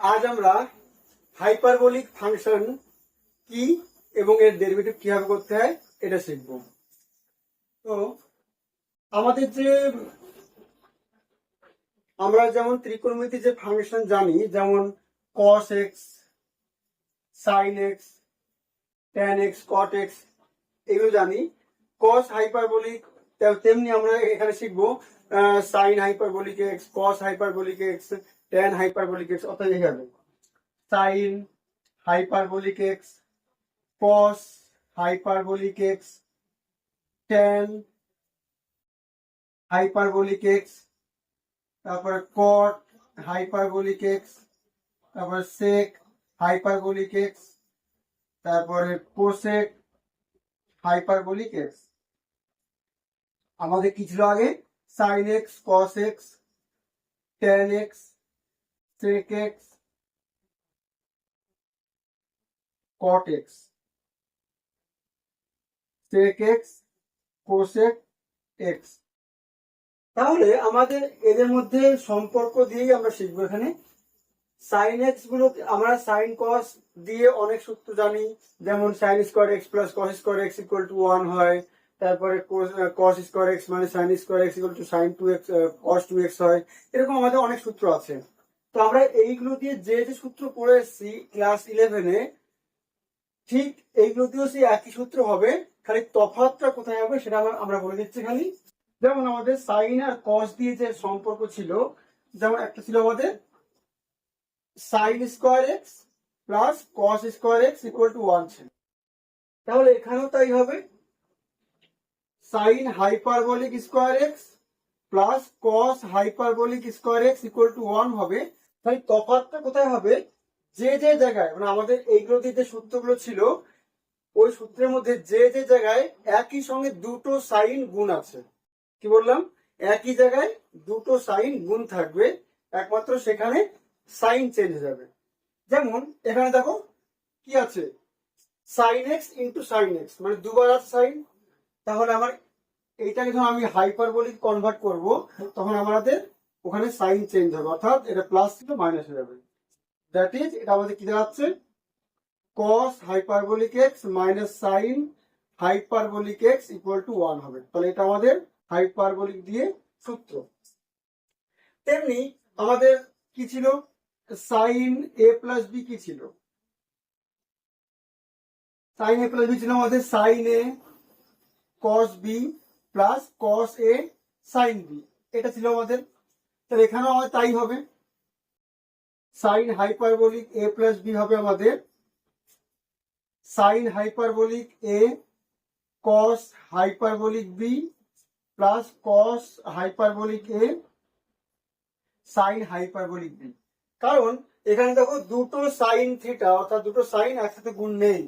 আজ আমরা hyperbolic function কি এবং এর ডেরিভেটিভ কিভাবে করতে হয় এটা শিখব। তো আমাদের যে আমরা যেমন ত্রিকোণমিতি যে ফাংশন জানি, যেমন cos x, sin x, tan x, cot x এগুলো জানি। cos হাইপারবোলিক তেমনি আমরা এখানে শিখবো sin hyperbolic x, cos hyperbolic x, tan hyperbolic x, অর্থাৎ এইভাবে sin hyperbolic x, cos hyperbolic x, tan hyperbolic x, তারপরে cot হাইপারবোলিক x, তারপরে sec হাইপারবোলিক x, তারপরে cosec হাইপারবোলিক x। আমাদের কি ছিল আগে? sin x, cos x, tan x, sec x, cot x, sec x, cosec x। তাহলে আমাদের এদের মধ্যে সম্পর্ক দিয়েই আমরা শিখবো। এখানে সাইন এক্স গুলো আমরা সাইন কস দিয়ে অনেক সূত্র জানি, যেমন sine square x plus cos square x equal to 1 হয়। তারপরে কস স্কোয়ার এক্স মানে sine square x equal to sine 2x cos 2x হয়। এরকম আমাদের অনেক সূত্র আছে। তো আমরা এইগুলো দিয়ে যে যে সূত্র পড়ে এসেছি ক্লাস 11-এ, ঠিক এইগুলো দিয়েও সেই একই সূত্র হবে, খালি তফাৎটা কোথায় হবে সেটা আমরা বলে দিচ্ছি। খালি যেমন আমাদের সাইন আর কস দিয়ে যে সম্পর্ক ছিল, যেমন একটা ছিল আমাদের sign square x plus cos square x equal to 1 ছিল। তাহলে এখানেও তাই হবে, sine hyperbolic square x plus cos hyperbolic square x equal to 1 হবে। তাই তফাৎটা কোথায় হবে? যে যে জায়গায় মানে আমাদের এইগুলো দিয়ে যে সূত্রগুলো ছিল ওই সূত্রের মধ্যে যে যে জায়গায় একই সঙ্গে দুটো সাইন গুণ আছে, কি বললাম, একই জায়গায় দুটো সাইন গুণ থাকবে, একমাত্র সেখানে সাইন চেঞ্জ হয়ে যাবে। যেমন এখানে দেখো কি আছে, sine x into sine x মানে দুবার আছে সাইন। তাহলে আমার এইটাকে যখন আমি হাইপারবোলিক কনভার্ট করব তখন আমাদের ওখানে সাইন চেঞ্জ হবে, অর্থাৎ এটা প্লাস ছিল মাইনাস হয়ে যাবে। দ্যাট ইজ এটা আমাদের কি দাঁড়াচ্ছে, cos hyperbolic x minus sine hyperbolic x equal to 1 হবে। তাহলে এটা আমাদের হাইপারবোলিক দিয়ে সূত্র। তেমনি আমাদের কি ছিল, সাইন a প্লাস বি কি ছিল, সাইন a প্লাস বি ছিল আমাদের sine a cos b plus cos a sine b, এটা ছিল আমাদের। তাহলে এখানেও আমাদের তাই হবে, sine hyperbolic a plus B হবে আমাদের sine hyperbolic a cos hyperbolic b plus cos hyperbolic a sine hyperbolic b। কারণ এখানে দেখো দুটো সাইন থিটা অর্থাৎ দুটো সাইন একসাথে গুণ নেই,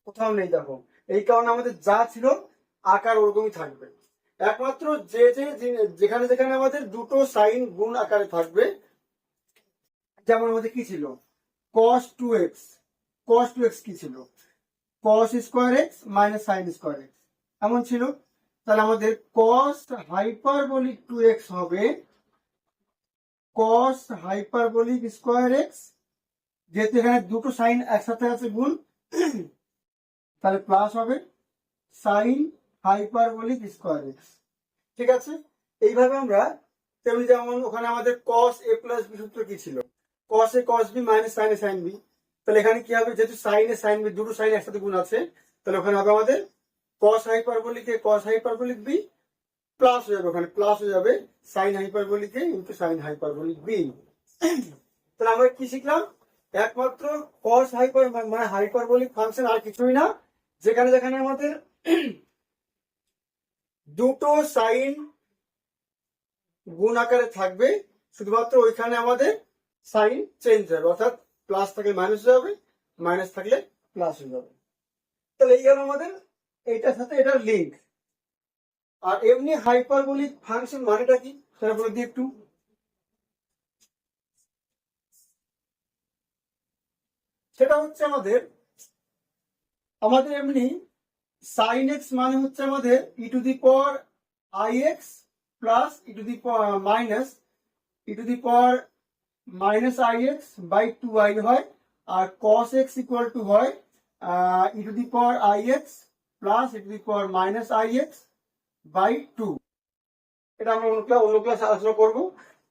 কোথাও নেই। দেখো এই কারণে আমাদের যা ছিল আকার ওরকমই থাকবে, একমাত্র যে যেখানে যেখানে আমাদের দুটো সাইন গুণ আকারে থাকবে। যেমন আমাদের কি ছিল, cos 2x, cos 2x কি ছিল, cos square x minus sine square x এমন ছিল। তাহলে আমাদের cos হাইপারবোলিক 2x হবে cos হাইপারবোলিক স্কোয়ার এক্স, যেহেতু এখানে দুটো সাইন একসাথে আছে গুণ, তাহলে প্লাস হবে সাইন হাইপারবোলিক স্কোয়ার এক্স। ঠিক আছে, এইভাবে আমরা তেমনি যেমন ওখানে আমাদের cos a প্লাস বি সূত্র কি ছিল, cos a cos b minus sine a sine b। তাহলে এখানে কি হবে, যেহেতু সাইন a সাইন b দুটো সাইন একসাথে গুণ আছে, তাহলে ওখানে হবে আমাদের cos hyperbolic a cos hyperbolic b plus হয়ে যাবে, ওখানে প্লাস হয়ে যাবে sine hyperbolic a into sine hyperbolic b। তাহলে আমরা কি শিখলাম, একমাত্র cos মানে হাইপারবোলিক ফাংশন আর কিছুই না, যেখানে যেখানে আমাদের দুটো সাইন গুণ আকারে থাকবে শুধুমাত্র ওইখানে আমাদের সাইন চেঞ্জ হবে, অর্থাৎ প্লাস থাকলে মাইনাস হয়ে যাবে, মাইনাস থাকলে প্লাস হয়ে যাবে। তাহলে এই গেল আমাদের এইটার সাথে এটার লিঙ্ক। আর এমনি হাইপারবোলিক ফাংশন মানেটা কি সেটা বলে দিই একটু। সেটা হচ্ছে আমাদের এমনি সাইন এক্স মানে হচ্ছে আমাদের e to the power i x plus e to the minus e to the power minus i x by two i হয়, আর কস এক্স ইকুয়াল টু হয় e to the power i x plus e to the power minus i x by two. এটা আমরা অন্য class আলোচনা করবো।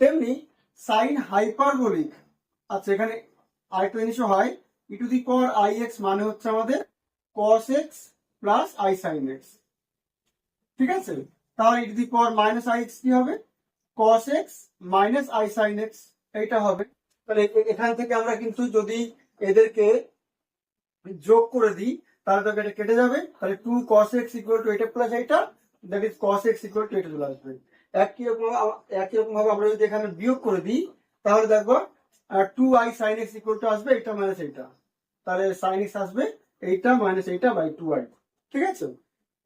তেমনি sign hyperbolic, আচ্ছা এখানে আরেকটা জিনিসও হয়, e to the power i x মানে হচ্ছে আমাদের cos x plus i sine x, ঠিক আছে। তাহলে e to the power minus i x কি হবে, cos x minus i sine x, এইটা হবে। তাহলে এখান থেকে আমরা কিন্তু যদি এদেরকে যোগ করে দিই তাহলে তো এটা কেটে যাবে, তাহলে two cos x equal to এটা প্লাস এইটা, that is cos x equal to এটা চলে আসবে। একই রকম ভাবে আমরা যদি এখানে বিয়োগ করে দিই তাহলে দেখবো two I sine x equal to আসবে এটা মাইনাস এইটা, তাহলে সাইন এক্স আসবে এইটা মাইনাস এইটা বাই টু আই, ঠিক আছে।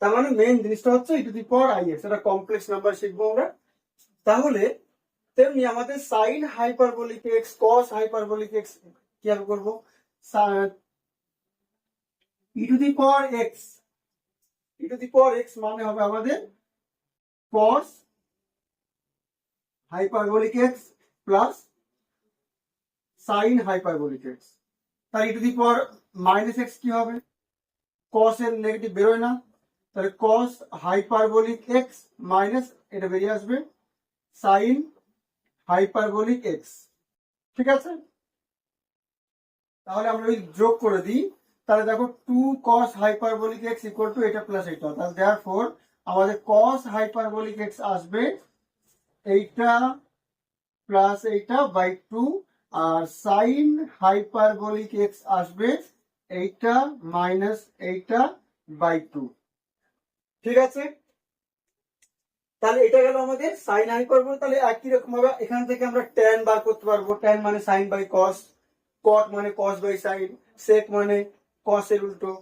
তার মানে মেইন জিনিসটা হচ্ছে e to the power i x, এটা কমপ্লেক্স নাম্বার শিখবো আমরা। তাহলে তেমনি আমাদের sine hyperbolic x cos hyperbolic x কিভাবে করবো, e to the power x, e to the power x মানে হবে আমাদের cos hyperbolic x plus sine hyperbolic x. তার e to the power minus x কি হবে, কস এর নেগেটিভ বেরোয় না, তাহলে কস হাইপারবোলিক এক্স মাইনাস এটা বেরিয়ে আসবে সাইন হাইপারবোলিক এক্স, ঠিক আছে। তাহলে আমরা যদি যোগ করে দিই তাহলে দেখো two cos hyperbolic x equal to এটা প্লাস এটা, তাহলে দেয়ারফর আমাদের কস হাইপারবোলিক এক্স আসবে এইটা প্লাস এইটা বাই টু, আর সাইন হাইপারবোলিক এক্স আসবে এইটা মাইনাস এইটা বাই টু, ঠিক আছে। তাহলে এটা গেল আমাদের সাইন হাইপারবোলিক। তাহলে একই রকম ভাবে এখান থেকে আমরা ট্যান বার করতে পারবো, ট্যান মানে সাইন বাই কস, কট মানে কস বাই সাইন, সেক মানে কস এর উল্টো।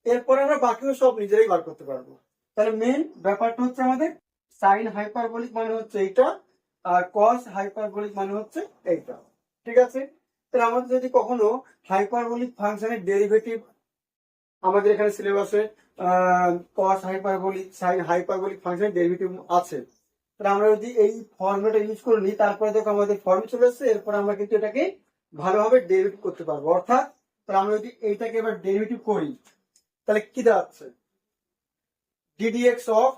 এরপরে আমরা বাকিও সব নিজেরাই বার করতে পারবো। তাহলে মেন ব্যাপারটা হচ্ছে আমাদের সাইন হাইপারবোলিক মানে হচ্ছে এইটা, আর কস হাইপারবোলিক মানে হচ্ছে এইটা, ঠিক আছে। তাহলে আমাদের যদি কখনো হাইপারবোলিক ফাংশনের ডেরিভেটিভ আমাদের এখানে সিলেবাসে কস হাইপারবোলিক সাইন হাইপারবোলিক ফাংশনের ডেরিভেটিভ আছে, তাহলে আমরা যদি এই ফর্মুলাটা ইউজ করে নিই তারপরে দেখো আমাদের ফর্ম চলে আসছে, এরপর আমরা কিন্তু এটাকে ভালোভাবে ডেরিভেটিভ করতে পারবো। অর্থাৎ তাহলে আমরা যদি এইটাকে এবার ডেরিভেটিভ করি তাহলে কি দাঁড়াচ্ছে, ddx of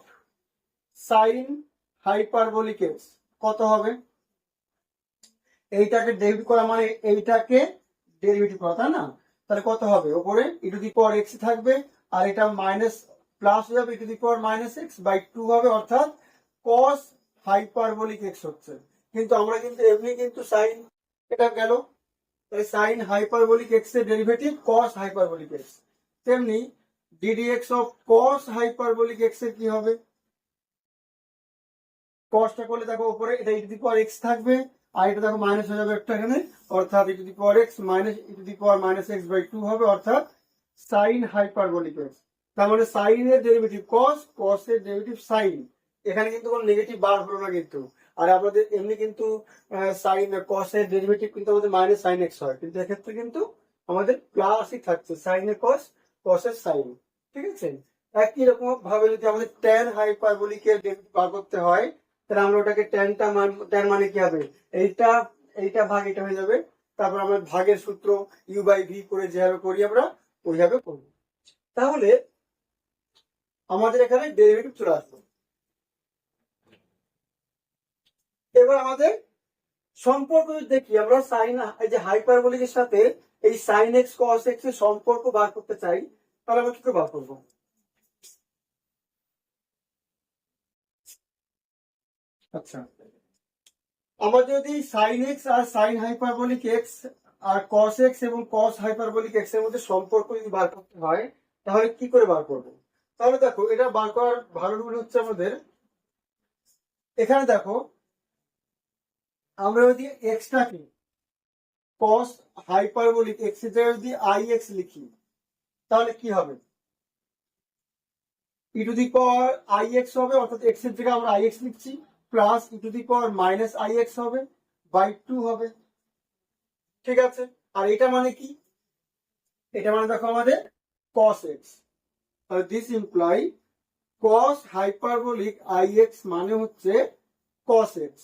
sign hyperbolic x কত হবে, এইটাকে ডেরিভেটিভ করা মানে এইটাকে ডেরিভেটিভ করা, তাই না। তাহলে কত হবে, ওপরে ই টু দি পাওয়ার এক্স থাকবে আর এটা মাইনাস প্লাস হয়ে যাবে e to the power minus x by two হবে, অর্থাৎ কস হাইপারবোলিক এক্স হচ্ছে। কিন্তু আমরা কিন্তু এমনি কিন্তু সাইন এটা গেল, তাই সাইন হাইপারবোলিক এক্স এর ডেরিভেটিভ কস হাইপারবোলিক এক্স, তেমনি ddx of cos hyperbolic x এর কি হবে, কসটা করলে দেখো উপরে এটা ই টু দি পাওয়ার এক্স থাকবে আর এটা দেখো মাইনাস হয়ে যাবে একটা এখানে, অর্থাৎ e to the power x minus e to the power minus x by two হবে, অর্থাৎ সাইন হাইপারবোলিক এক্স। তার মানে সাইন এর ডেরিভেটিভ কস, কস এর ডেরিভেটিভ সাইন, এখানে কিন্তু কোনো নেগেটিভ বার হলো না কিন্তু। আর আমাদের এমনি কিন্তু সাইন কস এর ডেরিভেটিভ কিন্তু আমাদের মাইনাস সাইন এক্স হয়, কিন্তু এক্ষেত্রে কিন্তু আমাদের প্লাসই থাকছে সাইন এর কস, কস এর সাইন, ঠিক আছে। একই রকম ভাবে যদি আমাদের ট্যান হাইপারবোলিক এর ডেরিভেটিভ বার করতে হয় তাহলে আমরা ওটাকে ট্যান মানে কি হবে, এইটা এইটা ভাগ এটা হয়ে যাবে, তারপর আমরা ভাগের সূত্র ইউ বাই ভি করে যেভাবে করি আমরা ওইভাবে করবো। তাহলে আমাদের এখানে ডেরিভেটিভ চলে আসবে। এবার আমাদের সম্পর্ক যদি দেখি আমরা সাইন এই যে হাইপারবোলিক এর সাথে এই সাইন এক্স কস এক্স এর সম্পর্ক বার করতে চাই, তাহলে আমরা কি করে বার করবো, আচ্ছা আমরা যদি সাইন এক্স আর সাইন হাইপারবোলিক এক্স আর কস এক্স এবং কস হাইপারবোলিক এক্স এর মধ্যে সম্পর্ক যদি বার করতে হয় তাহলে কি করে বার করব। তাহলে দেখো এটা বার করার ভালো রুল হচ্ছে আমাদের এখানে দেখো আমরা যদি এক্সটাকে কস হাইপারবোলিক এক্স এর জায়গায় যদি আই এক্স লিখি তাহলে কি হবে, e to the power i x হবে, অর্থাৎ এক্স এর জায়গায় আমরা আই এক্স লিখছি, plus e to the power minus i x হবে বাই টু হবে, ঠিক আছে। আর এটা মানে কি, এটা মানে দেখো আমাদের cos x, তাহলে this imply cos hyperbolic I x মানে হচ্ছে cos x,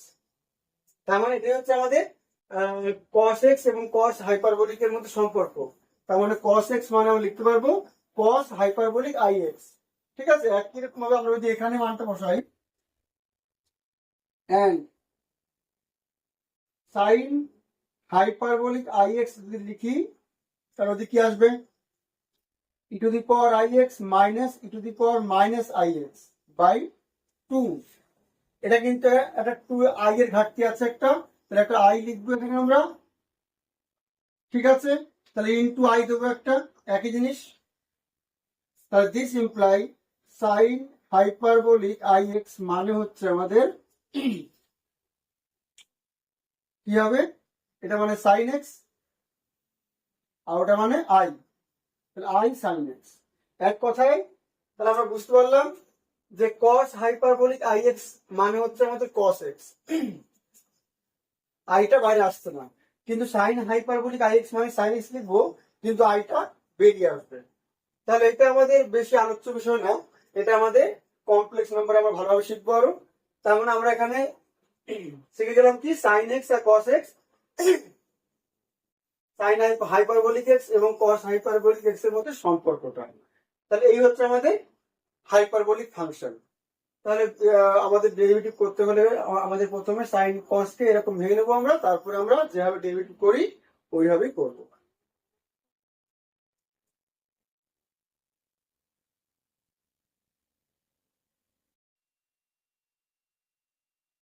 তার মানে এটা হচ্ছে আমাদের cos x এবং cos হাইপারবোলিক এর মধ্যে সম্পর্ক। তার মানে cos x মানে আমরা লিখতে পারবো cos হাইপারবোলিক ix। ঠিক আছে, একই রকম ভাবে আমরা যদি এখানে মানটা বসাই and sin হাইপারবোলিক ix যদি লিখি তাহলে ওদিকে কি আসবে e to the power ix minus e to the power minus ix by 2। এটা কিন্তু একটা 2 i এর ঘাটতি আছে একটা, তাহলে একটা i লিখবো এখানে আমরা। ঠিক আছে, তাহলে ইনটু i দেবো একটা, একই জিনিস। তাহলে this imply sign hyperbolic ix মানে হচ্ছে আমাদের কি হবে, এটা মানে সাইন এক্স আর ওটা মানে আই, তাহলে আই সাইন এক্স। এক কথায় তাহলে আমরা বুঝতে পারলাম যে cos হাইপারবোলিক ix মানে হচ্ছে আমাদের cos x, আইটা বাইরে আসছে না, কিন্তু সাইন হাইপারবোলিক ix মানে সাইন x লিখবো কিন্তু আইটা বেরিয়ে আসবে। তাহলে এটা আমাদের বেশি আলোচ্য বিষয় না, এটা আমাদের কমপ্লেক্স নাম্বার আমরা ভালোভাবে শিখবো আরো। তার মানে আমরা এখানে শিখে গেলাম কি সাইন এক্স আর cos x, sign hyperbolic x এবং cos হাইপারবোলিক x এর মধ্যে সম্পর্কটা। তাহলে এই হচ্ছে আমাদের হাইপারবোলিক ফাংশন। তাহলে আমাদের ডেরিভেটিভ করতে হলে আমাদের প্রথমে সাইন কস কে এরকম ভেঙে নেবো আমরা, তারপরে আমরা যেভাবে ডেরিভেটিভ করি ওইভাবেই করবো।